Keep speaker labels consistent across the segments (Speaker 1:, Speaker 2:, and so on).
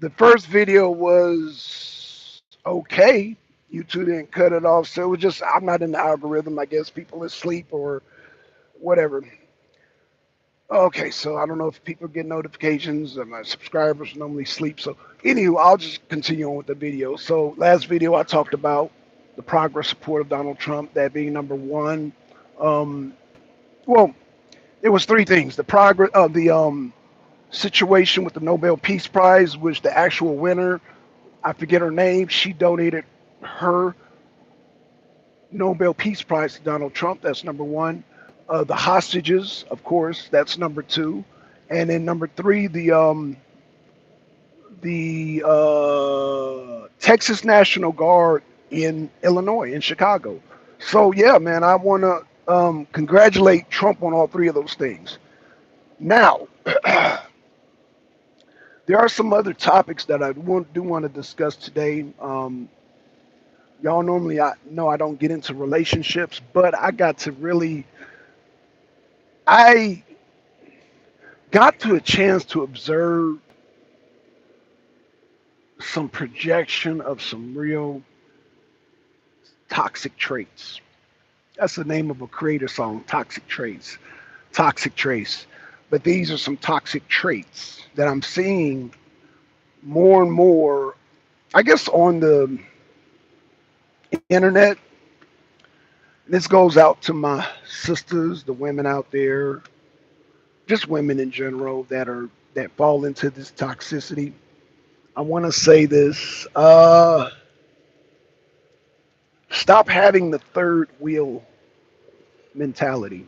Speaker 1: The first video was okay. YouTube didn't cut it off, so it was just I'm not in the algorithm. I guess people asleep or whatever. Okay, so I don't know if people get notifications. And my subscribers normally sleep. So anywho, I'll just continue on with the video. So last video I talked about the progress support of Donald Trump, that being number one. Um, well, it was three things: the progress of the situation with the Nobel Peace Prize, which the actual winner, I forget her name, she donated her Nobel Peace Prize to Donald Trump. That's number one. The hostages, of course, that's number two. And then number three, the Texas National Guard in Illinois, in Chicago. So yeah, man, I want to congratulate Trump on all three of those things. Now, there are some other topics that do want to discuss today. Y'all normally I know I don't get into relationships, but I got to a chance to observe some projection of some real toxic traits. That's the name of a creator song, Toxic Traits. Toxic Traits. But these are some toxic traits that I'm seeing more and more, I guess, on the internet. This goes out to my sisters, the women out there, just women in general that fall into this toxicity. I want to say this: stop having the third wheel mentality.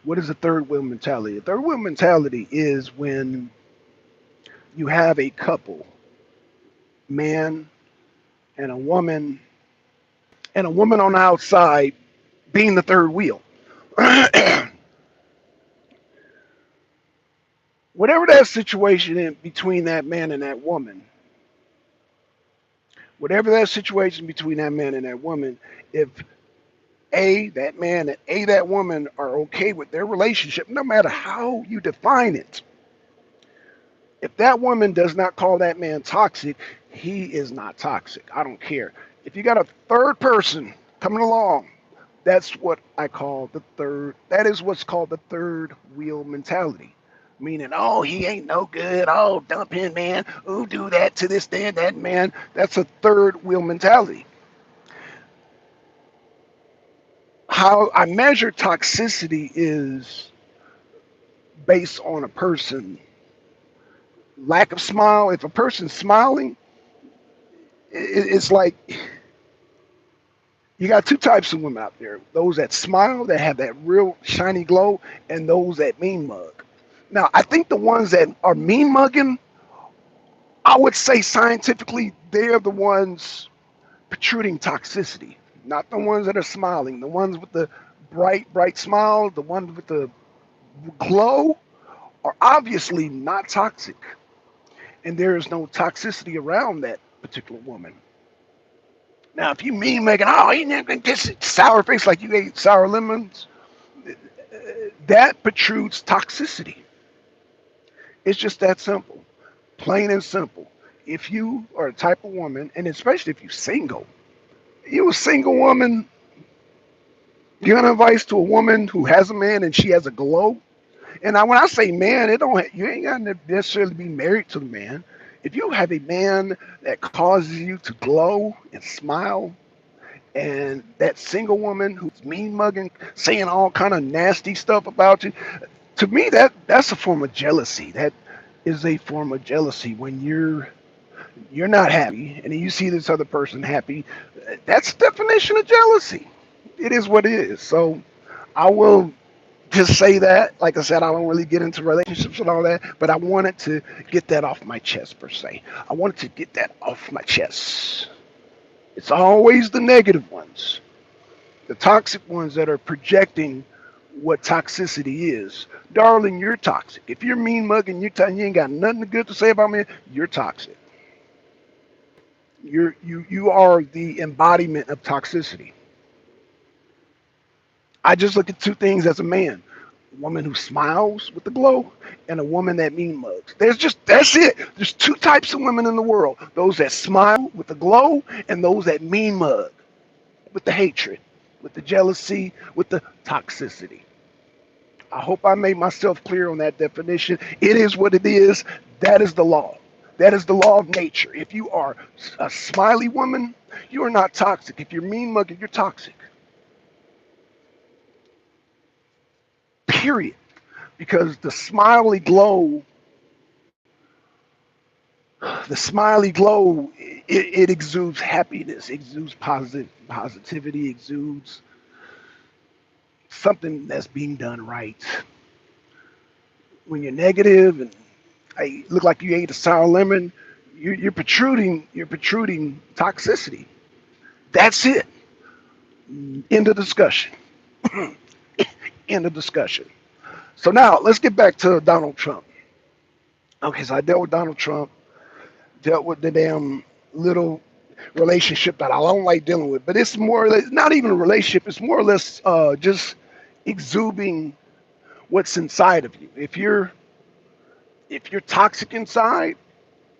Speaker 1: What is a third wheel mentality? A third wheel mentality is when you have a couple, man and a woman, and a woman on the outside being the third wheel. Whatever that situation in between that man and that woman, whatever that situation between that man and that woman, if A, that man, and A, that woman are okay with their relationship, no matter how you define it, if that woman does not call that man toxic, he is not toxic. I don't care. If you got a third person coming along, that's what I call the third, that is what's called the third wheel mentality. Meaning, oh, he ain't no good. Oh, dump him, man. Oh, do that to this, that man. That's a third wheel mentality. How I measure toxicity is based on a person. Lack of smile. If a person's smiling, it's like you got two types of women out there: those that smile, that have that real shiny glow, and those that mean mug. Now, I think the ones that are mean mugging, I would say scientifically, they're the ones protruding toxicity, not the ones that are smiling. The ones with the bright smile, the ones with the glow, are obviously not toxic, and there is no toxicity around that particular woman. Now, if you mean making, oh, you never gonna get sour face like you ate sour lemons, that protrudes toxicity. It's just that simple, plain and simple. If you are a type of woman, and especially if you're single, you a single woman, giving advice to a woman who has a man and she has a glow. And when I say man, it don't you ain't got to necessarily be married to the man. If you have a man that causes you to glow and smile, and that single woman who's mean mugging, saying all kind of nasty stuff about you, to me that's a form of jealousy. That is a form of jealousy when you're not happy and you see this other person happy. That's the definition of jealousy. It is what it is. So I will just say that. Like I said, I don't really get into relationships and all that, but I wanted to get that off my chest per se. I wanted to get that off my chest. It's always the negative ones, the toxic ones that are projecting what toxicity is. Darling, you're toxic. If you're mean mugging, you ain't got nothing good to say about me, you're toxic. You are the embodiment of toxicity. I just look at two things as a man. woman who smiles with the glow, and a woman that mean mugs. That's it. There's two types of women in the world: those that smile with the glow, and those that mean mug with the hatred, with the jealousy, with the toxicity. I hope I made myself clear on that definition. It is what it is. That is the law. That is the law of nature. If you are a smiley woman, you are not toxic. If you're mean mugging, you're toxic. Period. Because the smiley glow, it exudes happiness, exudes positivity, exudes something that's being done right. When you're negative and I look like you ate a sour lemon, you're protruding toxicity. That's it. End of discussion. End of discussion. So now let's get back to Donald Trump. Okay, so I dealt with Donald Trump, dealt with the damn little relationship that I don't like dealing with, but it's more or less not even a relationship. It's more or less just exuding what's inside of you. If you're toxic inside,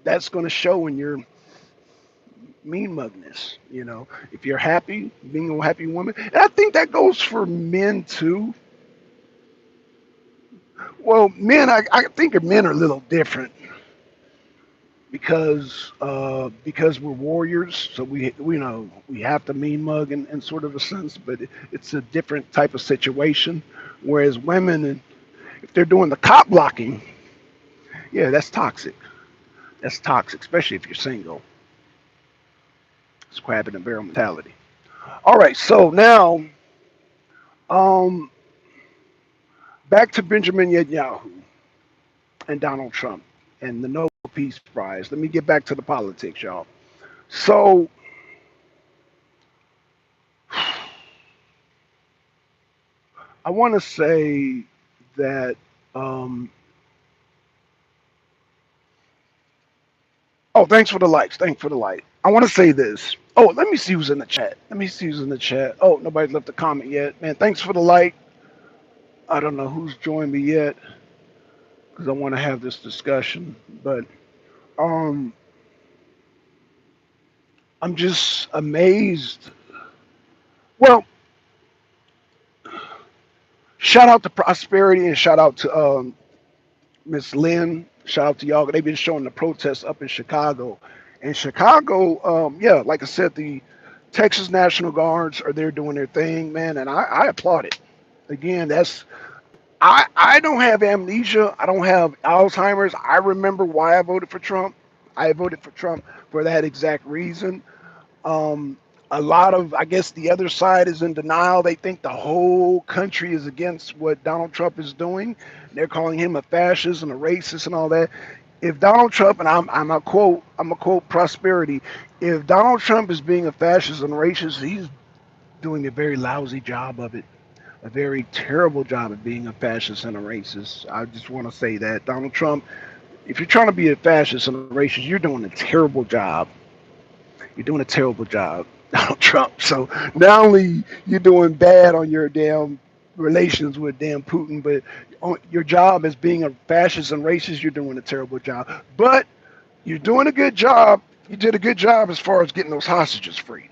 Speaker 1: that's going to show in your mean mugness. If you're happy, being a happy woman, and I think that goes for men too. Well, men, I think men are a little different because we're warriors, so we have to mean mug in sort of a sense, but it's a different type of situation. Whereas women, if they're doing the cop blocking, yeah, that's toxic. That's toxic, especially if you're single. It's crab in a barrel mentality. All right, so now um, back to Benjamin Netanyahu and Donald Trump and the Nobel Peace Prize. Let me get back to the politics, y'all. So I want to say that. Um, oh, thanks for the likes. Thanks for the like. I want to say this. Oh, let me see who's in the chat. Let me see who's in the chat. Oh, nobody's left a comment yet. Man, thanks for the like. I don't know who's joined me yet because I want to have this discussion. But um, I'm just amazed. Well, shout out to Prosperity and shout out to Miss Lynn. Shout out to y'all. They've been showing the protests up in Chicago. In Chicago, yeah, like I said, the Texas National Guards are there doing their thing, man, and I applaud it. Again, I don't have amnesia. I don't have Alzheimer's. I remember why I voted for Trump. I voted for Trump for that exact reason. Um, a lot of, I guess, the other side is in denial. They think the whole country is against what Donald Trump is doing. They're calling him a fascist and a racist and all that. If Donald Trump, and I'm a quote Prosperity, if Donald Trump is being a fascist and racist, he's doing a very lousy job of it, a very terrible job of being a fascist and a racist. I just want to say that Donald Trump, if you're trying to be a fascist and a racist, you're doing a terrible job. You're doing a terrible job, Donald Trump. So not only you're doing bad on your damn relations with damn Putin, but on your job as being a fascist and racist, you're doing a terrible job. But you're doing a good job. You did a good job as far as getting those hostages free.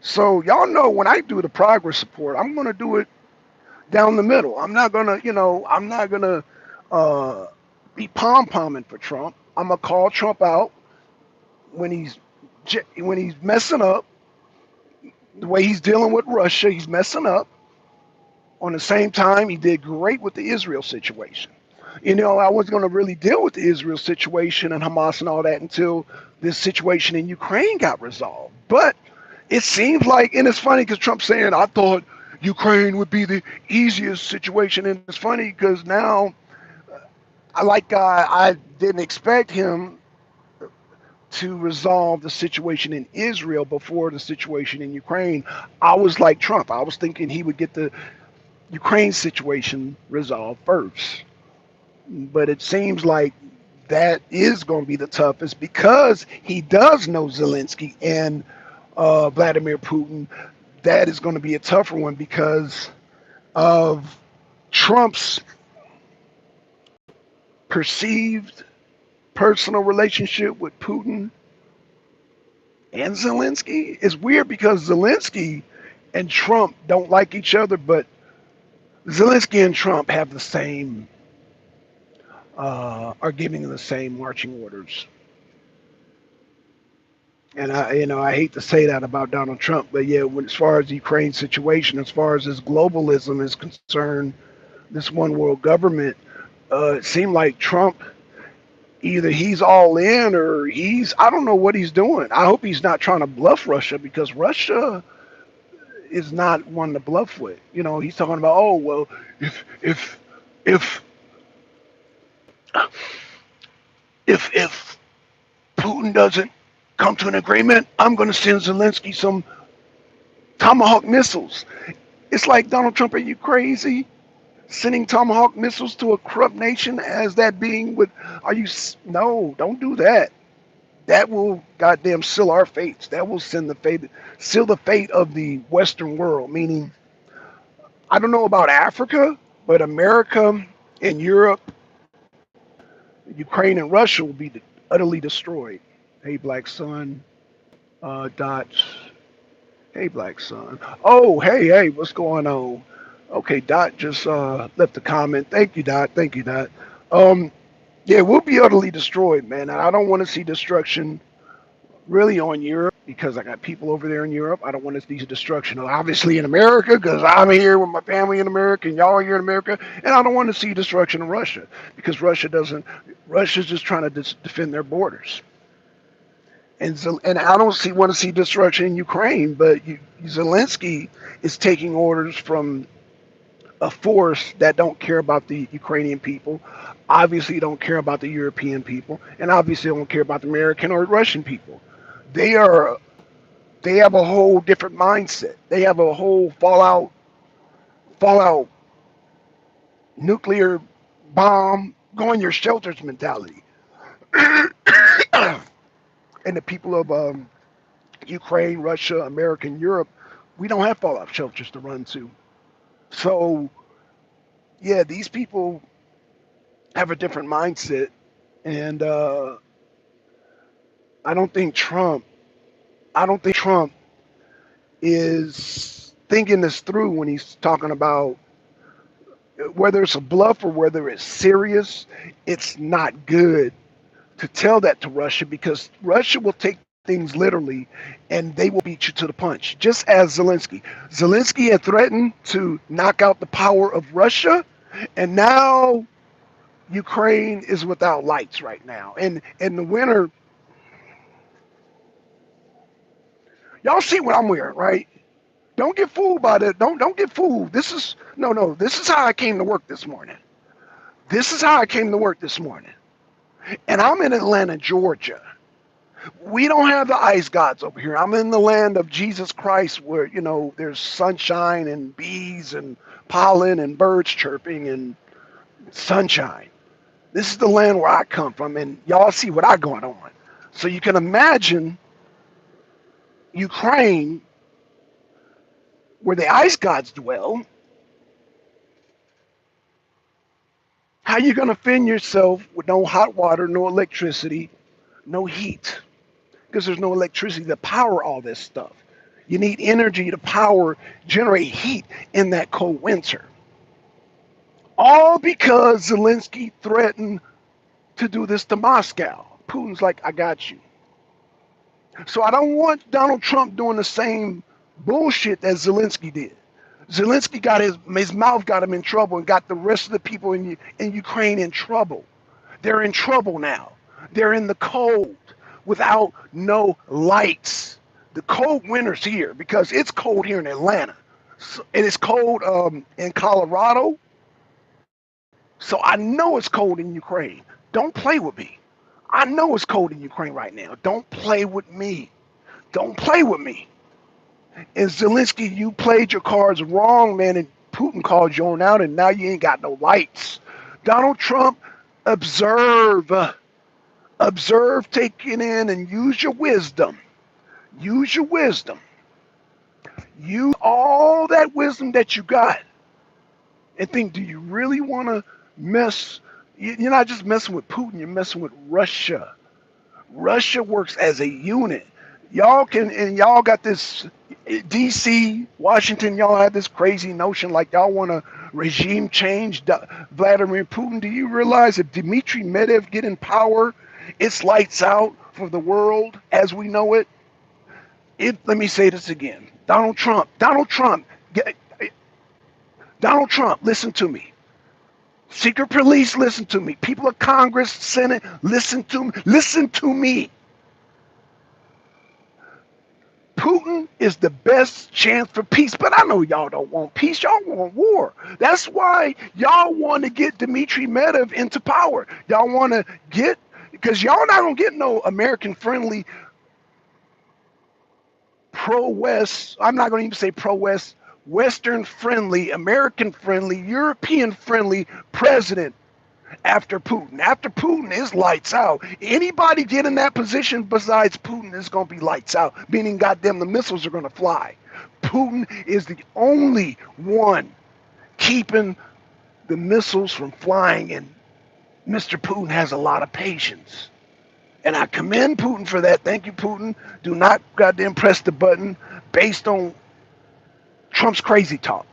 Speaker 1: So y'all know when I do the progress support, I'm gonna do it down the middle. I'm not gonna uh, be pom pomming for Trump. I'm gonna call Trump out when he's messing up. The way he's dealing with Russia, he's messing up. On the same time, he did great with the Israel situation. I wasn't going to really deal with the Israel situation and Hamas and all that until this situation in Ukraine got resolved. But it seems like, and it's funny because Trump's saying, I thought Ukraine would be the easiest situation. And it's funny because now, I didn't expect him to resolve the situation in Israel before the situation in Ukraine. I was like Trump. I was thinking he would get the Ukraine situation resolved first. But it seems like that is going to be the toughest because he does know Zelensky and Vladimir Putin. That is going to be a tougher one because of Trump's perceived personal relationship with Putin and Zelensky. It's weird because Zelensky and Trump don't like each other, but Zelensky and Trump have the same, are giving the same marching orders. And I hate to say that about Donald Trump, but yeah, as far as the Ukraine situation, as far as this globalism is concerned, this one world government, it seemed like Trump, either he's all in or I don't know what he's doing. I hope he's not trying to bluff Russia, because Russia is not one to bluff with. He's talking about, oh well, if if if Putin doesn't come to an agreement, I'm going to send Zelensky some Tomahawk missiles. It's like, Donald Trump, are you crazy? Sending Tomahawk missiles to a corrupt nation as that being with, are you, no, don't do that. That will goddamn seal our fates. That will seal the fate of the Western world, meaning, I don't know about Africa, but America and Europe, Ukraine and Russia will be utterly destroyed. Hey, Black Sun, Dot. Hey, Black Sun. Oh, hey, what's going on? Okay, Dot just left a comment. Thank you, Dot. Thank you, Dot. Um, yeah, we'll be utterly destroyed, man. And I don't want to see destruction really on Europe, because I got people over there in Europe. I don't want to see destruction, obviously, in America, because I'm here with my family in America and y'all are here in America. And I don't want to see destruction in Russia, because Russia's just trying to defend their borders. And I don't want to see destruction in Ukraine, but Zelensky is taking orders from a force that don't care about the Ukrainian people, obviously don't care about the European people, and obviously don't care about the American or Russian people. They are they have a whole different mindset. They have a whole fallout nuclear bomb, go in your shelters mentality. And the people of Ukraine, Russia, America, and Europe, we don't have fallout shelters to run to. So yeah, these people have a different mindset, and I don't think Trump, I don't think Trump is thinking this through when he's talking about whether it's a bluff or whether it's serious. It's not good to tell that to Russia, because Russia will take things literally and they will beat you to the punch. Just as Zelensky. Zelensky had threatened to knock out the power of Russia, and now Ukraine is without lights right now. And in the winter, y'all see what I'm wearing, right? Don't get fooled by that. Don't get fooled. This is no. This is how I came to work this morning. This is how I came to work this morning. And I'm in Atlanta, Georgia. We don't have the ice gods over here. I'm in the land of Jesus Christ, where there's sunshine and bees and pollen and birds chirping and sunshine. This is the land where I come from, and y'all see what I going on. So you can imagine Ukraine, where the ice gods dwell. How you gonna fend yourself with no hot water, no electricity, no heat? Because there's no electricity to power all this stuff. You need energy to generate heat in that cold winter. All because Zelensky threatened to do this to Moscow. Putin's like, I got you. So I don't want Donald Trump doing the same bullshit that Zelensky did. Zelensky got his mouth got him in trouble, and got the rest of the people in Ukraine in trouble. They're in trouble now. They're in the cold without no lights. The cold winter's here, because it's cold here in Atlanta. And it's cold in Colorado. So I know it's cold in Ukraine. Don't play with me. I know it's cold in Ukraine right now. Don't play with me. Don't play with me. And Zelensky, you played your cards wrong, man, and Putin called you on out, and now you ain't got no lights. Donald Trump, observe, take it in, and use your wisdom. Use your wisdom. Use all that wisdom that you got, and think, do you really want to mess You're not just messing with Putin, you're messing with Russia. Russia works as a unit. Y'all can, and y'all got this DC, Washington, y'all have this crazy notion like y'all want to regime change Vladimir Putin. Do you realize if Dmitry Medvedev get in power, it's lights out for the world as we know it? Let me say this again. Donald Trump, listen to me. Secret police, listen to me. People of Congress, Senate, listen to me. Listen to me. Putin is the best chance for peace, but I know y'all don't want peace. Y'all want war. That's why y'all want to get Dmitry Medvedev into power. Y'all want to get, because y'all not going to get no American-friendly, pro-West, I'm not going to even say pro-West, Western-friendly, American-friendly, European-friendly president after Putin. After Putin is lights out. Anybody get in that position besides Putin is going to be lights out, meaning goddamn the missiles are going to fly. Putin is the only one keeping the missiles from flying, and Mr. Putin has a lot of patience. And I commend Putin for that. Thank you, Putin. Do not goddamn press the button based on Trump's crazy talk.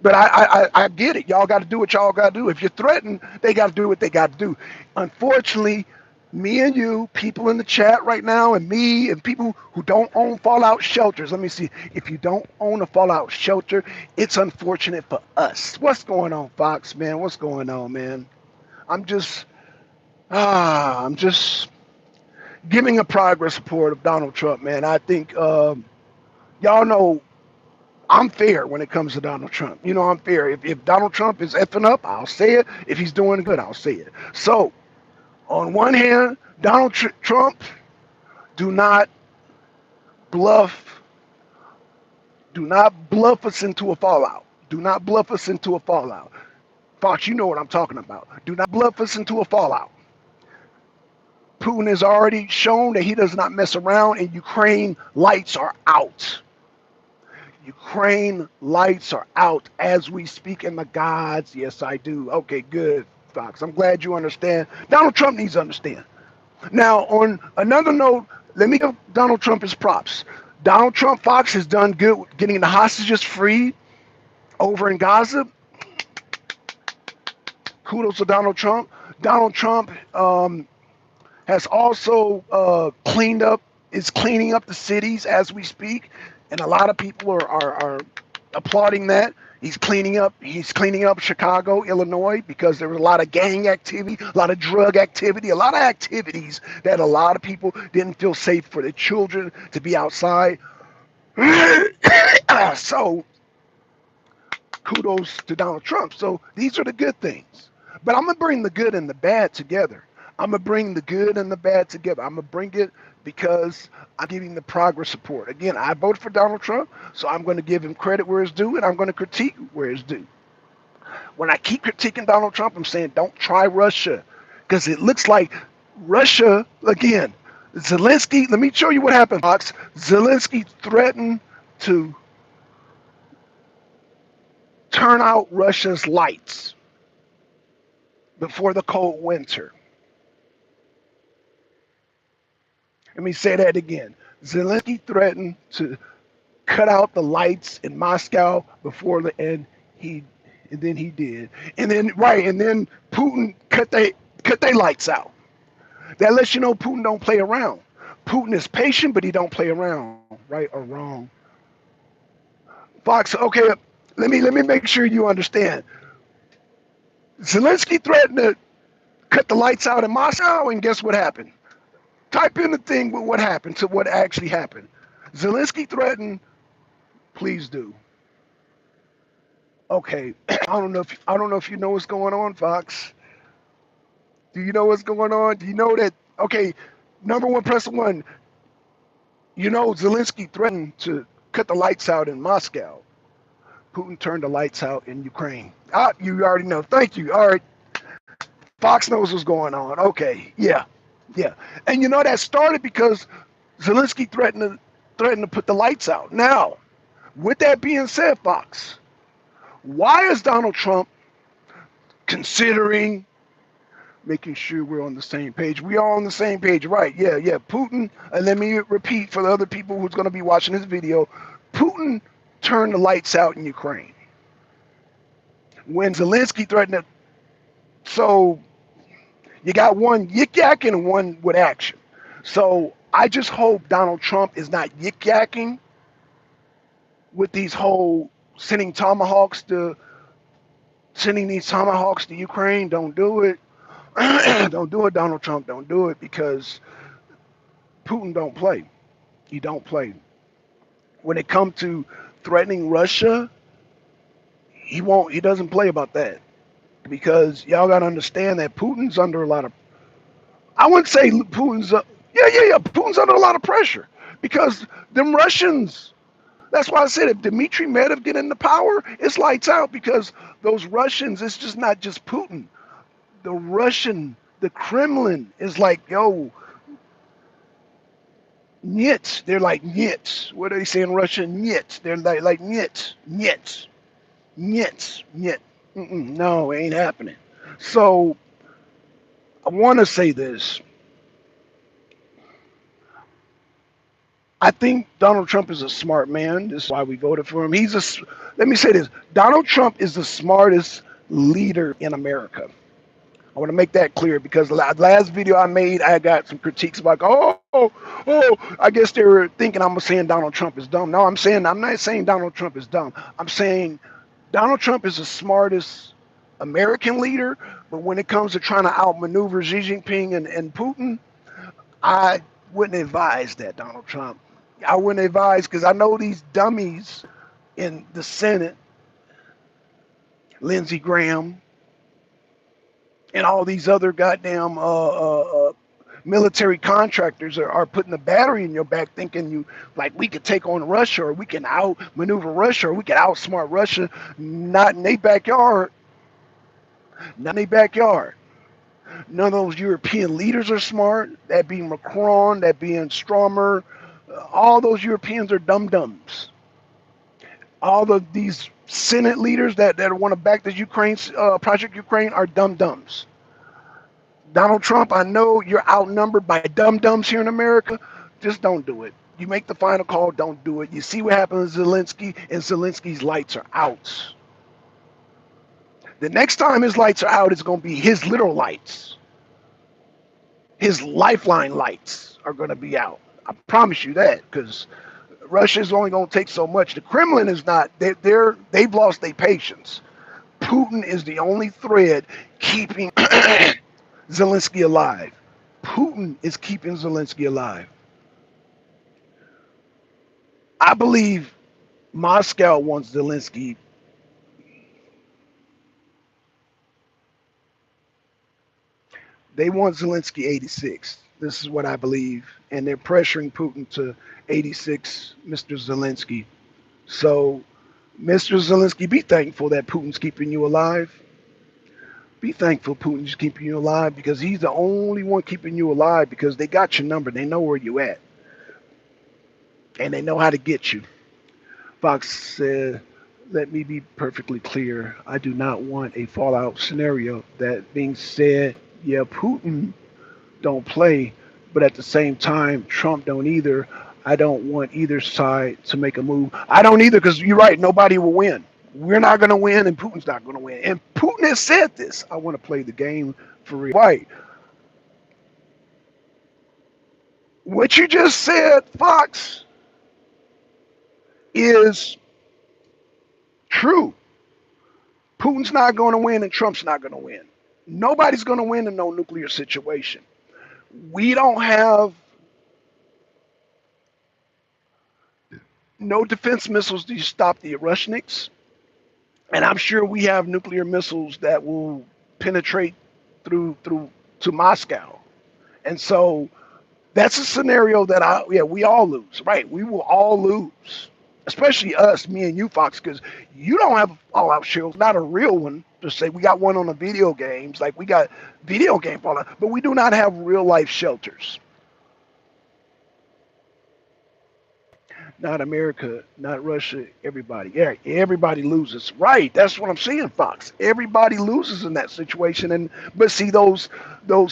Speaker 1: But I get it. Y'all got to do what y'all got to do. If you're threatened, they got to do what they got to do. Unfortunately, me and you, people in the chat right now, and me and people who don't own fallout shelters. Let me see. If you don't own a fallout shelter, it's unfortunate for us. What's going on, Fox, man? What's going on, man? I'm just giving a progress report of Donald Trump, man. I think y'all know I'm fair when it comes to Donald Trump. You know I'm fair. If Donald Trump is effing up, I'll say it. If he's doing good, I'll say it. So, on one hand, Donald Trump, do not bluff. Do not bluff us into a fallout. Do not bluff us into a fallout. Fox, you know what I'm talking about. Do not bluff us into a fallout. Putin has already shown that he does not mess around, and Ukraine lights are out. Ukraine lights are out as we speak, and the gods, yes, I do. Okay, good, Fox. I'm glad you understand. Donald Trump needs to understand. Now, on another note, let me give Donald Trump his props. Donald Trump, Fox, has done good with getting the hostages free over in Gaza. Kudos to Donald Trump. Donald Trump has also is cleaning up the cities as we speak, and a lot of people are applauding that. He's cleaning up Chicago, Illinois, because there was a lot of gang activity, a lot of drug activity, a lot of activities that a lot of people didn't feel safe for their children to be outside. So kudos to Donald Trump. So these are the good things. But I'm going to bring the good and the bad together. I'm going to bring the good and the bad together. I'm going to bring it because I'm giving the progress report. Again, I voted for Donald Trump, so I'm going to give him credit where it's due, and I'm going to critique where it's due. When I keep critiquing Donald Trump, I'm saying don't try Russia, because it looks like Russia, again, Zelensky, let me show you what happened, Fox. Zelensky threatened to turn out Russia's lights before the cold winter. Let me say that again. Zelensky threatened to cut out the lights in Moscow before the end. And then he did. And then Putin cut they lights out. That lets you know Putin don't play around. Putin is patient, but he don't play around, right or wrong. Fox, okay, let me make sure you understand. Zelensky threatened to cut the lights out in Moscow, and guess what happened? Type in the thing with what happened to what actually happened. Zelensky threatened, please do. Okay, I don't know if you know what's going on, Fox. Do you know what's going on? Do you know that? Okay, number one, press one. You know Zelensky threatened to cut the lights out in Moscow. Putin turned the lights out in Ukraine. You already know. Thank you. All right. Fox knows what's going on. Okay. Yeah. And you know that started because Zelensky threatened to put the lights out. Now, with that being said, Fox, why is Donald Trump considering, making sure we're on the same page. We are on the same page, right? Yeah, yeah. Putin, and let me repeat for the other people who's going to be watching this video, Putin turned the lights out in Ukraine. When Zelensky threatened it, so you got one yik-yakking and one with action. So I just hope Donald Trump is not yik-yakking with these whole sending these tomahawks to Ukraine. Don't do it. Don't do it, Donald Trump. Don't do it, because Putin don't play. He don't play. When it comes to threatening Russia, he won't. He doesn't play about that, because y'all gotta understand that Putin's under a lot of. I wouldn't say Putin's. Yeah. Putin's under a lot of pressure because them Russians. That's why I said if Dmitry Medvedev get into power, it's lights out, because those Russians. It's just not just Putin. The Kremlin is like, yo, Nyets. They're like Nyets. What do they say in Russian? Nyets. They're like Nyets. Nyets. Nyets. Nyet. No, it ain't happening. So I want to say this. I think Donald Trump is a smart man. This is why we voted for him. Let me say this. Donald Trump is the smartest leader in America. I want to make that clear, because the last video I made, I got some critiques about, I guess they were thinking I'm saying Donald Trump is dumb. No, I'm not saying Donald Trump is dumb. I'm saying Donald Trump is the smartest American leader, but when it comes to trying to outmaneuver Xi Jinping and Putin, I wouldn't advise that, Donald Trump. I wouldn't advise, because I know these dummies in the Senate, Lindsey Graham, and all these other goddamn military contractors are putting a battery in your back, thinking you like we could take on Russia, or we can outmaneuver Russia, or we can outsmart Russia. Not in their backyard. Not in their backyard. None of those European leaders are smart. That being Macron, that being Stromer, all those Europeans are dum-dums. All of these Senate leaders that want to back the Project Ukraine are dum-dums. Donald Trump, I know you're outnumbered by dum-dums here in America. Just don't do it. You make the final call, don't do it. You see what happened to Zelensky, and Zelensky's lights are out. The next time his lights are out, it's going to be his little lights. His lifeline lights are going to be out. I promise you that, because Russia's only going to take so much. The Kremlin is not. They've lost their patience. Putin is the only thread keeping Zelensky alive. Putin is keeping Zelensky alive. I believe Moscow wants Zelensky. They want Zelensky 86. This is what I believe. And they're pressuring Putin to 86 Mr. Zelensky. So, Mr. Zelensky, be thankful that Putin's keeping you alive. Be thankful Putin's keeping you alive, because he's the only one keeping you alive, because they got your number. They know where you at. And they know how to get you. Fox said, let me be perfectly clear. I do not want a fallout scenario. That being said, yeah, Putin don't play, but at the same time, Trump don't either. I don't want either side to make a move. I don't either, because you're right, nobody will win. We're not going to win, and Putin's not going to win. And Putin has said this. I want to play the game for real. Right. What you just said, Fox, is true. Putin's not going to win, and Trump's not going to win. Nobody's going to win in no nuclear situation. We don't have no defense missiles to stop the Russians. And I'm sure we have nuclear missiles that will penetrate through to Moscow. And so that's a scenario that we all lose, right? We will all lose, especially us, me and you, Fox, because you don't have a fallout shield, not a real one. Just say we got one on the video games, like we got video game fallout, but we do not have real life shelters. Not America, not Russia, everybody. Yeah, everybody loses. Right. That's what I'm saying, Fox. Everybody loses in that situation. And but see those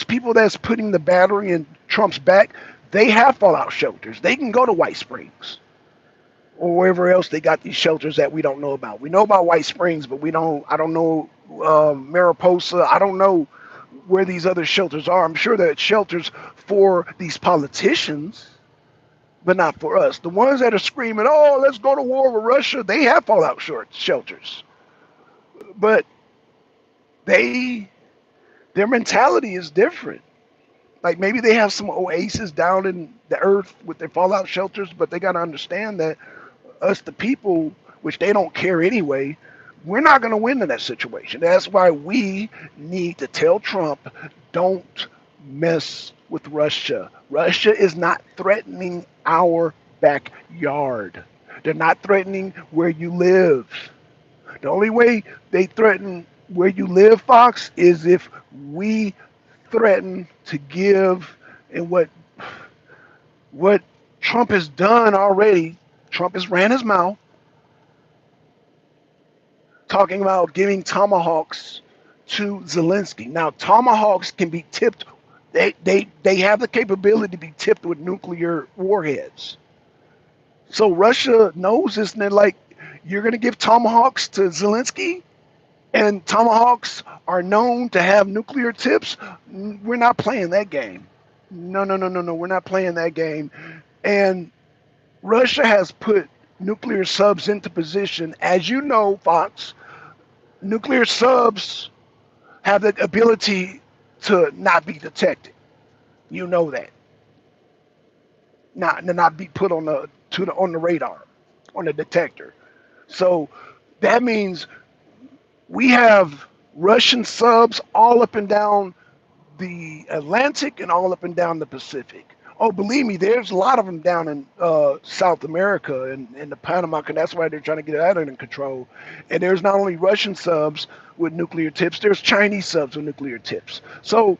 Speaker 1: people that's putting the battery in Trump's back, they have fallout shelters. They can go to White Springs or wherever else they got these shelters that we don't know about. We know about White Springs, but we don't. I don't know Mariposa. I don't know where these other shelters are. I'm sure that shelters for these politicians, but not for us. The ones that are screaming, "Oh, let's go to war with Russia," they have fallout shelters, but they their mentality is different. Like maybe they have some oases down in the earth with their fallout shelters, but they got to understand that us, the people, which they don't care anyway, we're not going to win in that situation. That's why we need to tell Trump, don't mess with Russia. Russia is not threatening our backyard. They're not threatening where you live. The only way they threaten where you live, Fox, is if we threaten to give and what Trump has done already. Trump has ran his mouth talking about giving tomahawks to Zelensky. Now, tomahawks can be tipped. They have the capability to be tipped with nuclear warheads. So Russia knows this, and they're like, "You're going to give tomahawks to Zelensky, and tomahawks are known to have nuclear tips. We're not playing that game. No, no, no, no, no. We're not playing that game." And Russia has put nuclear subs into position. As you know, Fox, nuclear subs have the ability to not be detected. You know that. Not be put on the radar, on the detector. So that means we have Russian subs all up and down the Atlantic and all up and down the Pacific. Oh, believe me, there's a lot of them down in South America and in the Panama Canal. That's why they're trying to get that under control. And there's not only Russian subs with nuclear tips, there's Chinese subs with nuclear tips. So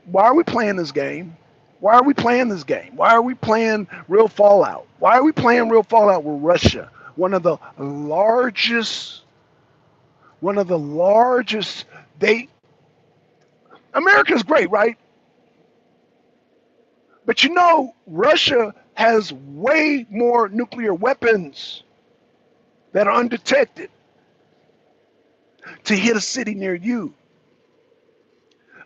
Speaker 1: why are we playing this game? Why are we playing this game? Why are we playing real Fallout? Why are we playing real Fallout with Russia? One of the largest, they, America's great, right? But you know, Russia has way more nuclear weapons that are undetected to hit a city near you.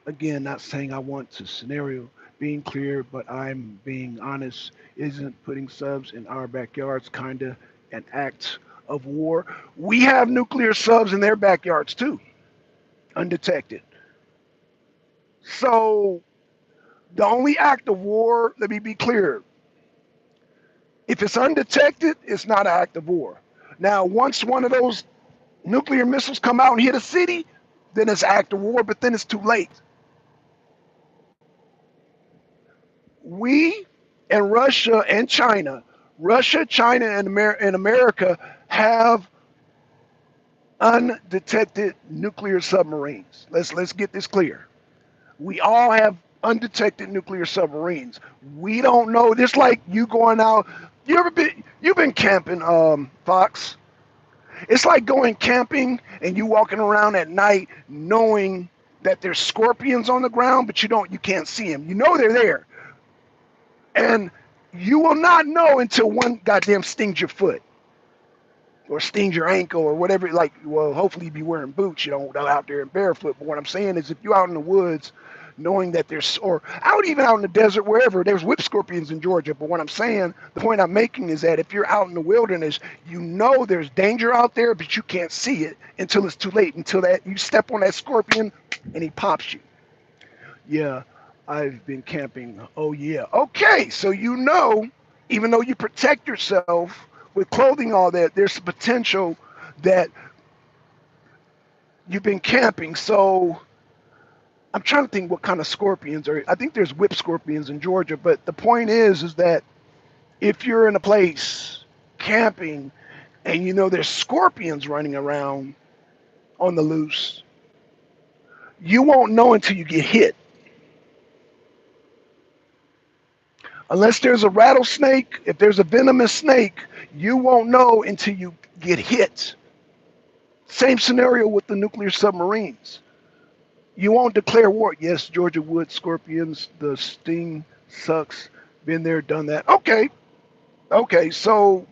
Speaker 1: Again, not saying I want to scenario being clear, but I'm being honest. Isn't putting subs in our backyards kind of an act of war? We have nuclear subs in their backyards too, undetected. So the only act of war, let me be clear, if it's undetected, it's not an act of war. Now, once one of those nuclear missiles come out and hit a city, then it's an act of war, but then it's too late. We and Russia and China, Russia, China, and America have undetected nuclear submarines. Let's get this clear. We all have undetected nuclear submarines. We don't know. Just like you going out. You've been camping, Fox. It's like going camping and you walking around at night knowing that there's scorpions on the ground, but you can't see them. You know they're there. And you will not know until one goddamn stings your foot or stings your ankle or whatever. Like, well, hopefully you be wearing boots, you don't go out there in barefoot. But what I'm saying is if you're out in the woods knowing that there's, or out even out in the desert, wherever, there's whip scorpions in Georgia. But what I'm saying, the point I'm making is that if you're out in the wilderness, you know there's danger out there, but you can't see it until it's too late, until that you step on that scorpion and he pops you. Yeah, I've been camping. Oh, yeah. Okay, so you know, even though you protect yourself with clothing, all that, there's a potential that you've been camping. So I'm trying to think what kind of scorpions are. I think there's whip scorpions in Georgia, but the point is that if you're in a place camping and you know there's scorpions running around on the loose, you won't know until you get hit. Unless there's a rattlesnake, if there's a venomous snake, you won't know until you get hit. Same scenario with the nuclear submarines. You won't declare war. Yes, Georgia Wood scorpions, the sting sucks. Been there, done that. Okay, okay. So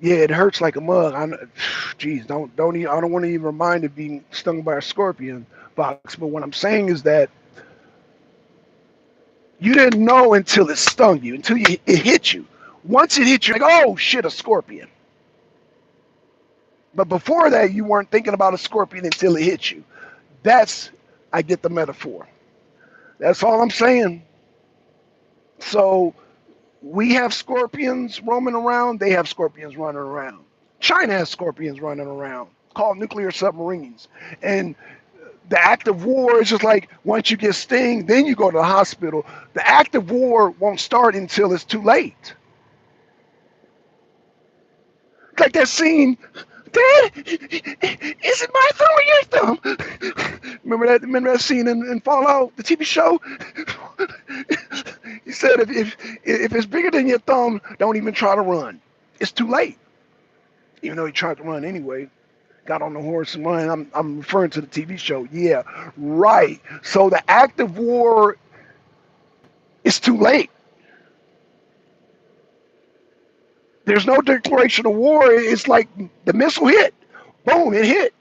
Speaker 1: yeah, it hurts like a mug. Geez, don't even, I don't want to even remind of being stung by a scorpion, Fox. But what I'm saying is that you didn't know until it stung you, until it hit you. Once it hit you, like, oh shit, a scorpion. But before that, you weren't thinking about a scorpion until it hit you. That's, I get the metaphor. That's all I'm saying. So we have scorpions roaming around. They have scorpions running around. China has scorpions running around called nuclear submarines. And the act of war is just like once you get sting, then you go to the hospital. The act of war won't start until it's too late. Like that scene, Dad, is it my thumb or your thumb? Remember that scene in Fallout, the TV show? He said, if it's bigger than your thumb, don't even try to run. It's too late. Even though he tried to run anyway, got on the horse and ran. I'm referring to the TV show. Yeah, right. So the act of war is too late. There's no declaration of war. It's like the missile hit. Boom, it hit.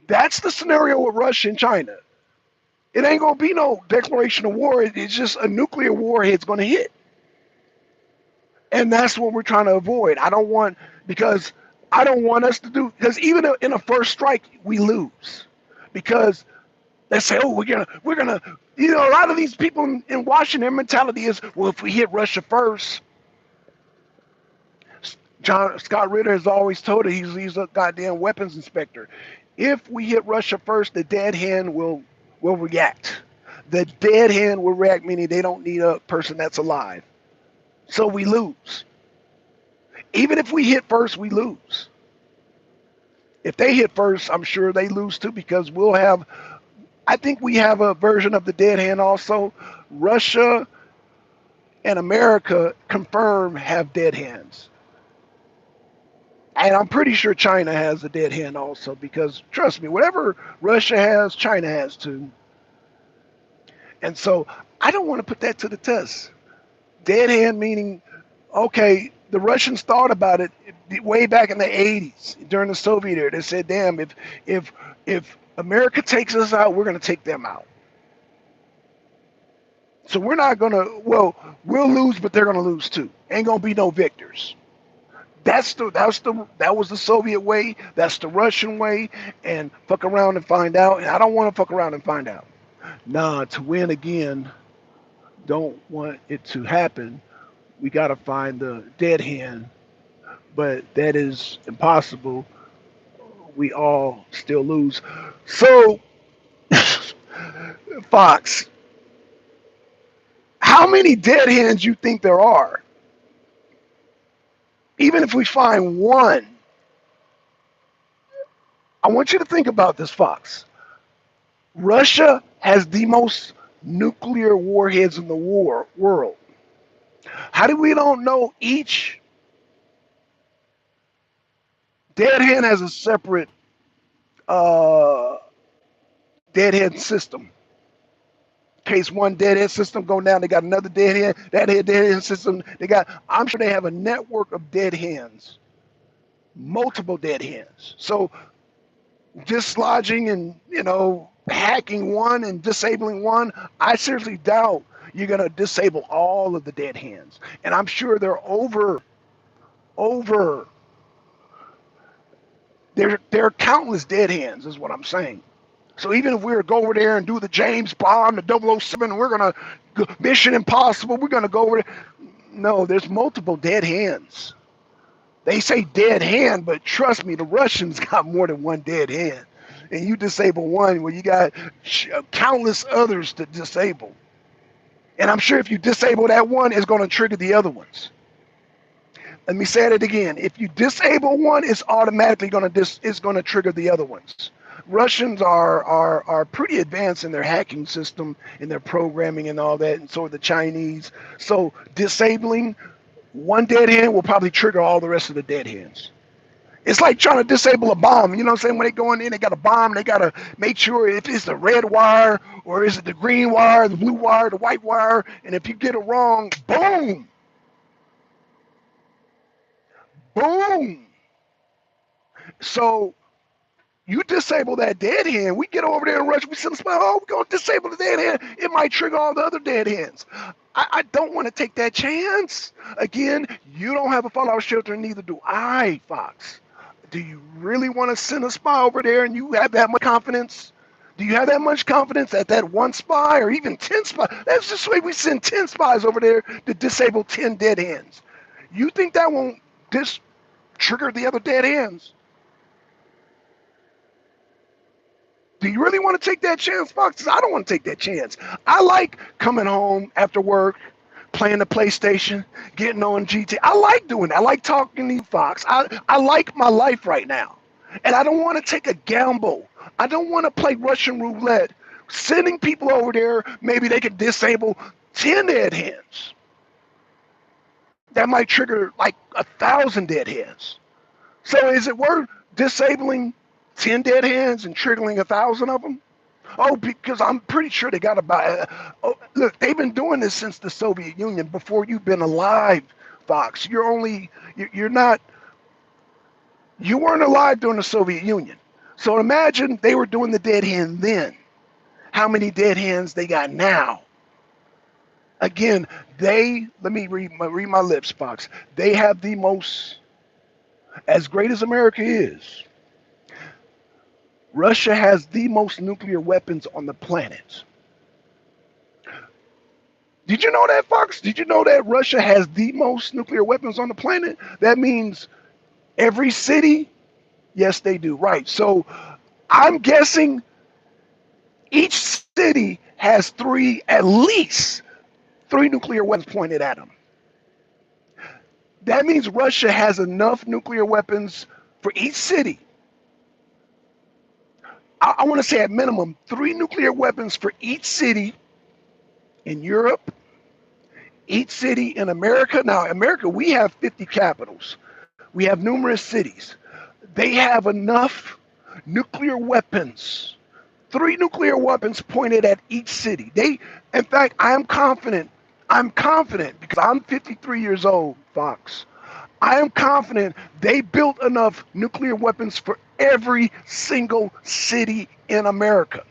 Speaker 1: That's the scenario with Russia and China. It ain't going to be no declaration of war. It's just a nuclear warhead's going to hit. And that's what we're trying to avoid. Because I don't want us to do, because even in a first strike, we lose. Because they say, oh, we're gonna, a lot of these people in Washington, their mentality is, well, if we hit Russia first, Scott Ritter has always told it, he's a goddamn weapons inspector. If we hit Russia first, the dead hand will react. The dead hand will react, meaning they don't need a person that's alive. So we lose. Even if we hit first, we lose. If they hit first, I'm sure they lose too, because I think we have a version of the dead hand also. Russia and America confirm have dead hands. And I'm pretty sure China has a dead hand also, because trust me, whatever Russia has, China has too. And so I don't want to put that to the test. Dead hand meaning, okay, the Russians thought about it way back in the 80s during the Soviet era. They said, damn, if America takes us out, we're going to take them out. So we're not going to, we'll lose, but they're going to lose too. Ain't going to be no victors. That was the Soviet way. That's the Russian way. And fuck around and find out. And I don't want to fuck around and find out. Nah, to win again, don't want it to happen. We got to find the dead hand. But that is impossible. We all still lose. So, Fox, how many dead hands you think there are? Even if we find one, I want you to think about this, Fox. Russia has the most nuclear warheads in the world. How do we don't know each dead hand has a separate deadhead system? In case one deadhead system go down, they got another deadhead. That deadhead system, I'm sure they have a network of dead hands, multiple dead hands. So dislodging and hacking one and disabling one, I seriously doubt you're gonna disable all of the dead hands. And I'm sure they're over. There are countless dead hands, is what I'm saying. So even if we were to go over there and do the James Bond, the 007, we're going to Mission Impossible, we're going to go over there. No, there's multiple dead hands. They say dead hand, but trust me, the Russians got more than one dead hand. And you disable one, well, you got countless others to disable. And I'm sure if you disable that one, it's going to trigger the other ones. Let me say it again. If you disable one, it's automatically going to trigger the other ones. Russians are pretty advanced in their hacking system, in their programming and all that, and so are the Chinese. So disabling one dead hen will probably trigger all the rest of the dead hens. It's like trying to disable a bomb. You know what I'm saying? When they go in, they got a bomb. They got to make sure if it's the red wire or is it the green wire, the blue wire, the white wire. And if you get it wrong, boom, boom. So you disable that dead hen. We get over there and rush. We send a spot. Oh, we're going to disable the dead hen. It might trigger all the other dead hens. I don't want to take that chance. Again, you don't have a fallout shelter, and neither do I, Fox. Do you really want to send a spy over there and you have that much confidence? Do you have that much confidence that that one spy or even 10 spies? Let's just say we send 10 spies over there to disable 10 dead hens. You think that won't trigger the other dead hens? Do you really want to take that chance, Fox? I don't want to take that chance. I like coming home after work, playing the PlayStation, getting on GT. I like doing that. I like talking to you, Fox. I like my life right now. And I don't want to take a gamble. I don't want to play Russian roulette. Sending people over there, maybe they could disable 10 dead hens. That might trigger like 1,000 dead hens. So is it worth disabling 10 dead hens and triggering 1,000 of them? Oh, because I'm pretty sure they got about. Look, they've been doing this since the Soviet Union, before you've been alive, Fox. You're not. You weren't alive during the Soviet Union. So imagine they were doing the dead hen then. How many dead hens they got now? Again, let me read my lips, Fox. They have the most, as great as America is, Russia has the most nuclear weapons on the planet. Did you know that, Fox? Did you know that Russia has the most nuclear weapons on the planet? That means every city, yes, they do. Right. So I'm guessing each city has at least three nuclear weapons pointed at them. That means Russia has enough nuclear weapons for each city. I want to say at minimum 3 nuclear weapons for each city in Europe, each city in America. Now, America, we have 50 capitals. We have numerous cities. They have enough nuclear weapons, 3 nuclear weapons pointed at each city. In fact, I'm confident because I'm 53 years old, Fox. I am confident they built enough nuclear weapons for every single city in America.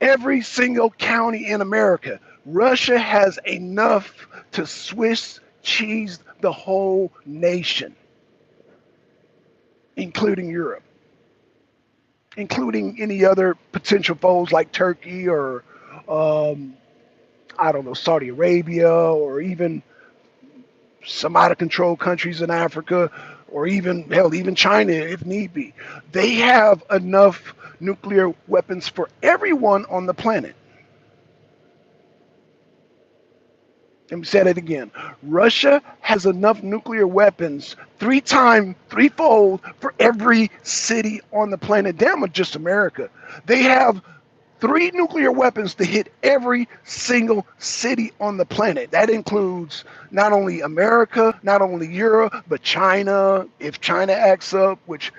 Speaker 1: Every single county in America. Russia has enough to Swiss cheese the whole nation, including Europe, including any other potential foes like Turkey or, I don't know, Saudi Arabia, or even some out of control countries in Africa, or even, hell, even China if need be. They have enough nuclear weapons for everyone on the planet. Let me say that again. Russia has enough nuclear weapons threefold for every city on the planet. Damn, just America. They have 3 nuclear weapons to hit every single city on the planet. That includes not only America, not only Europe, but China. If China acts up, which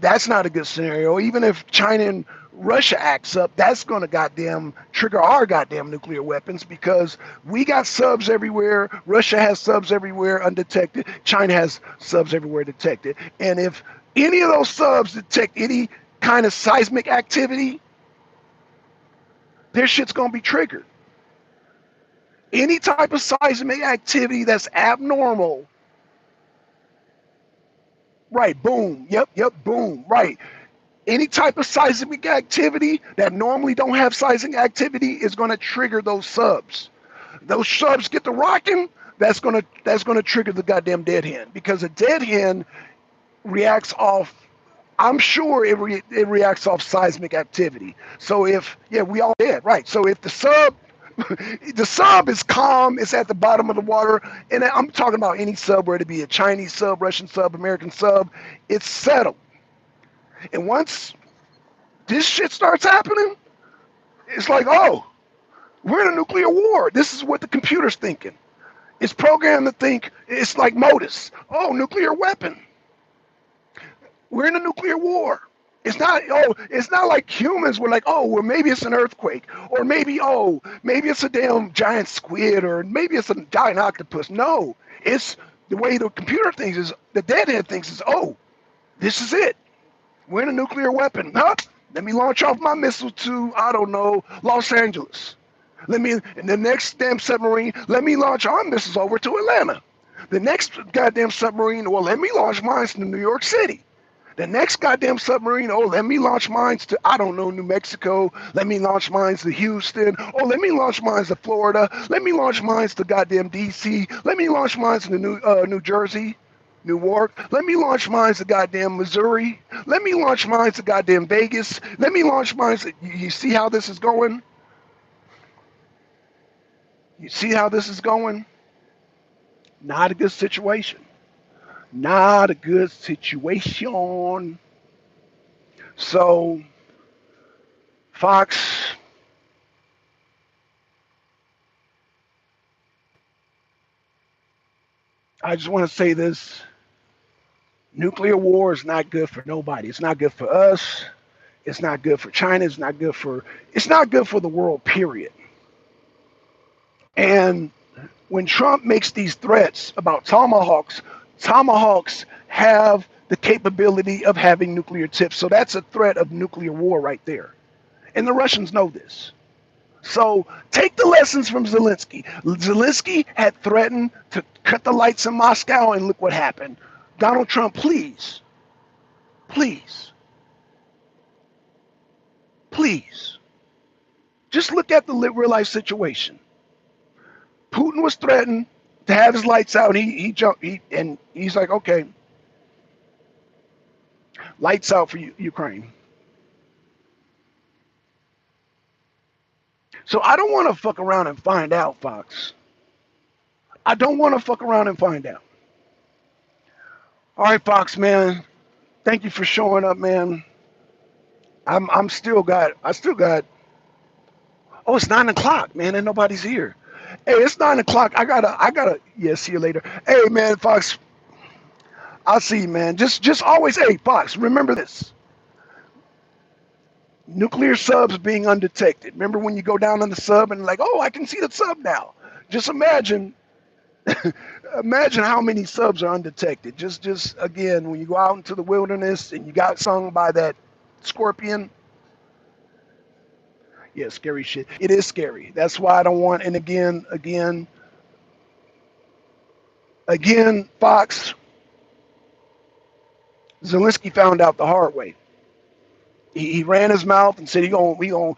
Speaker 1: that's not a good scenario. Even if China and Russia acts up, that's going to goddamn trigger our goddamn nuclear weapons, because we got subs everywhere. Russia has subs everywhere undetected. China has subs everywhere detected. And if any of those subs detect any kind of seismic activity, their shit's going to be triggered. Any type of seismic activity that's abnormal, right, boom, yep, boom, right. Any type of seismic activity that normally don't have seismic activity is going to trigger those subs. Those subs get to rocking, that's going to trigger the goddamn dead hen, because a dead hen reacts off, I'm sure it reacts off seismic activity. So we all dead, right? So if the sub The sub is calm. It's at the bottom of the water. And I'm talking about any sub, whether it be a Chinese sub, Russian sub, American sub. It's settled. And once this shit starts happening, it's like, oh, we're in a nuclear war. This is what the computer's thinking. It's programmed to think. It's like Modus. Oh, nuclear weapon. We're in a nuclear war. It's not, oh, it's not like humans were like, oh, well, maybe it's an earthquake, or maybe, oh, maybe it's a damn giant squid, or maybe it's a giant octopus. No, it's the way the computer thinks is, the deadhead thinks is, oh, this is it. We're in a nuclear weapon. Huh? Let me launch off my missile to, I don't know, Los Angeles. In the next damn submarine, let me launch our missiles over to Atlanta. The next goddamn submarine, well, let me launch mine to New York City. The next goddamn submarine, oh, let me launch mine to, I don't know, New Mexico. Let me launch mine to Houston. Oh, let me launch mine to Florida. Let me launch mine to goddamn D.C. Let me launch mine to New Jersey, Newark. Let me launch mine to goddamn Missouri. Let me launch mine to goddamn Vegas. Let me launch mine to, you see how this is going? You see how this is going? Not a good situation. Not a good situation. So, Fox, I just want to say this. Nuclear war is not good for nobody. It's not good for us. It's not good for China. It's not good for the world, period. And when Trump makes these threats about tomahawks, tomahawks have the capability of having nuclear tips. So that's a threat of nuclear war right there. And the Russians know this. So take the lessons from Zelensky. Zelensky had threatened to cut the lights in Moscow, and look what happened. Donald Trump, please, please, please, just look at the real life situation. Putin was threatened to have his lights out. He jumped, and he's like, okay, lights out for Ukraine. So I don't want to fuck around and find out, Fox. I don't want to fuck around and find out. All right, Fox, man. Thank you for showing up, man. I still got. Oh, it's 9 o'clock, man, and nobody's here. Hey, it's 9 o'clock. I gotta. Yeah, see you later. Hey, man, Fox. I'll see you, man. Just always, hey, Fox. Remember this. Nuclear subs being undetected. Remember when you go down on the sub and like, oh, I can see the sub now. Just imagine, imagine how many subs are undetected. Just again, when you go out into the wilderness and you got stung by that scorpion. Yeah, scary shit. It is scary. That's why I don't want. And again, Fox. Zelensky found out the hard way. He ran his mouth and said I'm gonna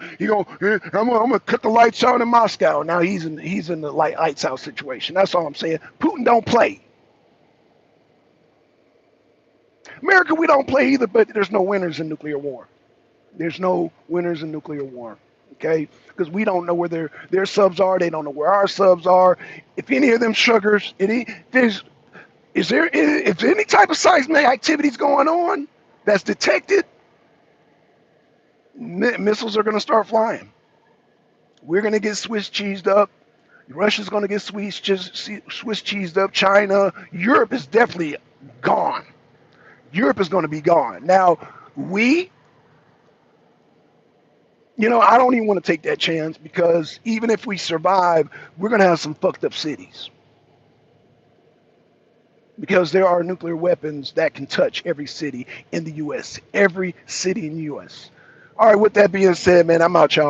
Speaker 1: cut the lights out in Moscow. Now he's in the lights out situation. That's all I'm saying. Putin don't play. America, we don't play either, but there's no winners in nuclear war. There's no winners in nuclear war. Okay? Because we don't know where their subs are. They don't know where our subs are. If any of them sugars, if any type of seismic activities going on that's detected, missiles are going to start flying. We're going to get Swiss cheesed up. Russia's going to get Swiss cheesed up. China, Europe is definitely gone. Europe is going to be gone. Now, I don't even want to take that chance, because even if we survive, we're going to have some fucked up cities. Because there are nuclear weapons that can touch every city in the U.S. Every city in the U.S. All right, with that being said, man, I'm out, y'all.